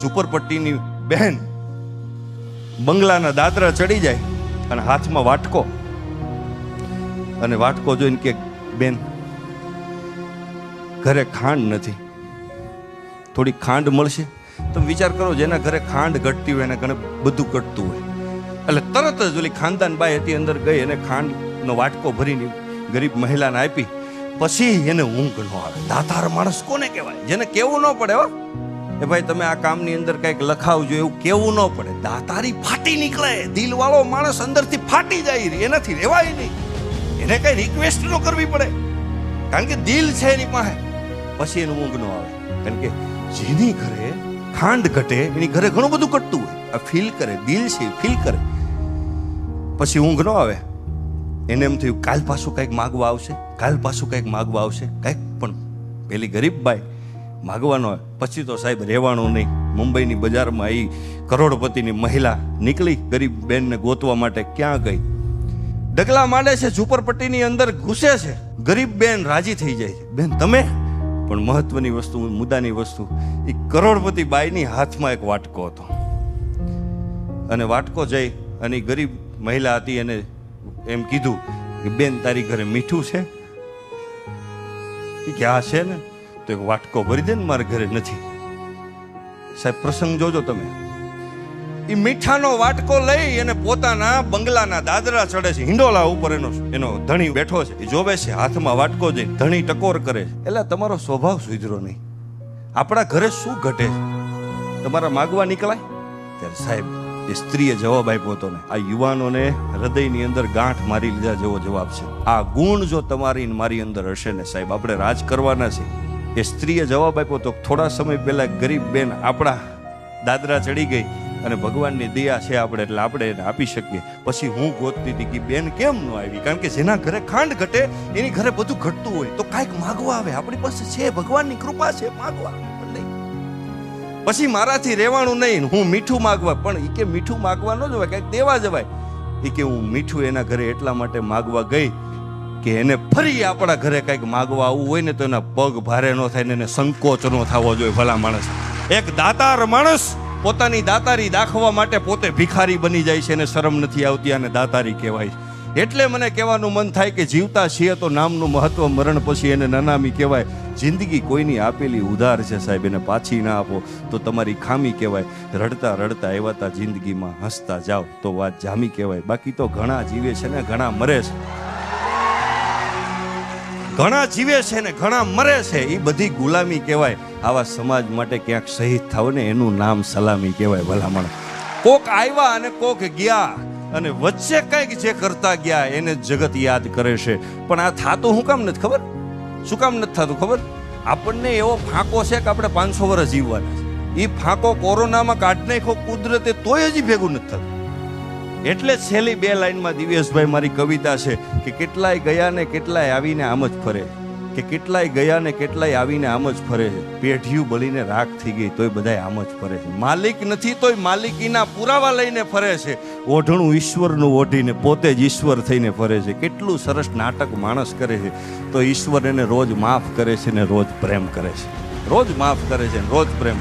ઝુંપડપટ્ટીની બહેન બંગલાના દાદરા ચડી જાય અને હાથમાં વાટકો, અને વાટકો જોઈને કે બેન ઘરે ખાંડ નથી, થોડી ખાંડ મળશે? તમે વિચાર કરો, જેના ઘરે ખાંડ ઘટતી હોય એને ઘરે બધું ઘટતું હોય. એટલે તરત જ ઓલી ખાનદાન બાઈ હતી અંદર ગઈ અને ખાંડનો વાટકો ભરીને ગરીબ મહિલાને આપી. પછી એને ઊંઘ ન આવે. દાતાર માણસ કોને કહેવાય? જેને કેવું ન પડે હો એ ભાઈ તમે આ કામની અંદર કંઈક લખાવજો, એવું કેવું ન પડે. દાતારી ફાટી નીકળે. દિલ વાળો માણસ અંદરથી ફાટી જાય, એનાથી રહેવાય નહીં. એને કઈ રિક્વેસ્ટ ન કરવી પડે, કારણ કે દિલ છે એની પાસે. પછી એનું ઊંઘ ન આવે, કારણ કે જેની ઘરે ખાંડ ઘટે એની ઘરે ઘણું બધું ઘટતું હોય. આ ફીલ કરે, દિલ છે ફીલ કરે. પછી ઊંઘ ન આવે. એને એમ થયું કાલ પાછું કંઈક માગવા આવશે, કાલ પાછું કંઈક માગવા આવશે, કંઈક. પણ પેલી ગરીબ બાઈ માગવાનો હોય. પછી તો સાહેબ રહેવાનું નહીં. મુંબઈની બજારમાં આવી કરોડપતિની મહિલા નીકળી ગરીબ બેનને ગોતવા માટે. ક્યાં ગઈ? ડગલા માંડે છે, ઝુંપડપટ્ટીની અંદર ઘૂસે છે. ગરીબ બેન રાજી થઈ જાય છે, બેન તમે. પણ મહત્વની વસ્તુ, મુદ્દાની વસ્તુ, એ કરોડપતિ બાઈની હાથમાં એક વાટકો હતો. અને વાટકો જઈ અને ગરીબ મહિલા હતી એને એમ કીધું કે બેન તારી ઘરે મીઠું છે? કે આ છે ને. તો એક વાટકો ભરી દે ને, મારા ઘરે નથી. સાહેબ પ્રસંગ જોજો તમે. એ મીઠાનો વાટકો લઈ અને પોતાના બંગલાના દાદરા ચડે છે. હિંડોલા ઉપર એનો ધણી બેઠો છે. એ જોવે છે, હાથમાં વાટકો જઈ ધણી ટકોર કરે છે. એટલે તમારો સ્વભાવ સુધરો નહીં. આપણા ઘરે શું ઘટે છે? તમારા માગવા નીકળાય ત્યારે સાહેબ એ સ્ત્રીએ જવાબ આપ્યો હતો ને, આ યુવાનોને હૃદયની અંદર ગાંઠ મારી લીધા જેવો જવાબ છે. આ ગુણ જો તમારી મારી અંદર હશે ને સાહેબ, આપણે રાજ કરવાના છે. એ સ્ત્રીએ જવાબ આપ્યો તો થોડા સમય પહેલા ગરીબ બેન આપણા દાદરા ચડી ગઈ અને ભગવાનની દયા છે આપણે એટલે આપણે એને આપી શકીએ. પછી હું ગોતતી હતી કે બેન કેમ ન આવી, કારણ કે જેના ઘરે ખાંડ ઘટે એની ઘરે બધું ઘટતું હોય. તો કાંઈક માગવા આવે. આપણી પાસે છે, ભગવાનની કૃપા છે, માગવા નહીં. પછી મારાથી રહેવાનું નહીં, હું મીઠું માગવા. પણ એ કે મીઠું માગવા ન જવાય, કંઈક દેવા જવાય. એ કે હું મીઠું એના ઘરે એટલા માટે માગવા ગઈ કે એને ફરી આપણા ઘરે કંઈક માગવા આવવું હોય ને તો એના પગ ભારે ન થાય ને એને સંકોચ ન થવો જોઈએ. ભલા માણસ, એક દાતાર માણસ પોતાની દાતારી દાખવા માટે પોતે ભિખારી બની જાય છે, એને શરમ નથી આવતી, અને દાતારી કહેવાય. એટલે મને કહેવાનું મન થાય કે જીવતા છીએ તો નામનું મહત્વ, મરણ પછી એને નનામી કહેવાય. જિંદગી કોઈની આપેલી ઉધાર છે સાહેબ, એને પાછી ના આપો તો તમારી ખામી કહેવાય. રડતા રડતા આવ્યા જિંદગીમાં, હસતા જાઓ તો વાત જામી કહેવાય. બાકી તો ઘણા જીવે છે ને ઘણા મરે છે, ઘણા જીવે છે ને ઘણા મરે છે. એ બધી ગુલામી કહેવાય. આવા સમાજ માટે ક્યાંક શહીદ થાવ ને એનું નામ સલામી કહેવાય. ભલામણ કોક આવ્યા અને કોક ગયા, અને વચ્ચે કંઈક જે કરતા ગયા એને જગત યાદ કરે છે. પણ આ થાતું શું કામ નથી ખબર? શું કામ નથી થતું ખબર? આપણને એવો ફાંકો છે કે આપણે 500 વર્ષ જીવવાના છે. એ ફાંકો કોરોનામાં કાઢ નાખ્યો કુદરતે, તોય હજી ભેગું નથી થતું. એટલે છેલ્લી 2 લાઈનમાં દિવેશભાઈ મારી કવિતા છે કે કેટલાય ગયા ને કેટલાય આવીને આમ જ ફરે, કે કેટલાય ગયા ને કેટલાય આવીને આમ જ ફરે છે. પેઢીયું બળીને રાખ થઈ ગઈ તોય બધાય આમ જ ફરે છે. માલિક નથી તોય માલિકીના પુરાવા લઈને ફરે છે. ઓઢણું ઈશ્વરનું ઓઢીને પોતે જ ઈશ્વર થઈને ફરે છે. કેટલું સરસ નાટક માણસ કરે છે તો ઈશ્વર એને રોજ માફ કરે છે ને રોજ પ્રેમ કરે છે. રોજ માફ કરે છે ને રોજ પ્રેમ.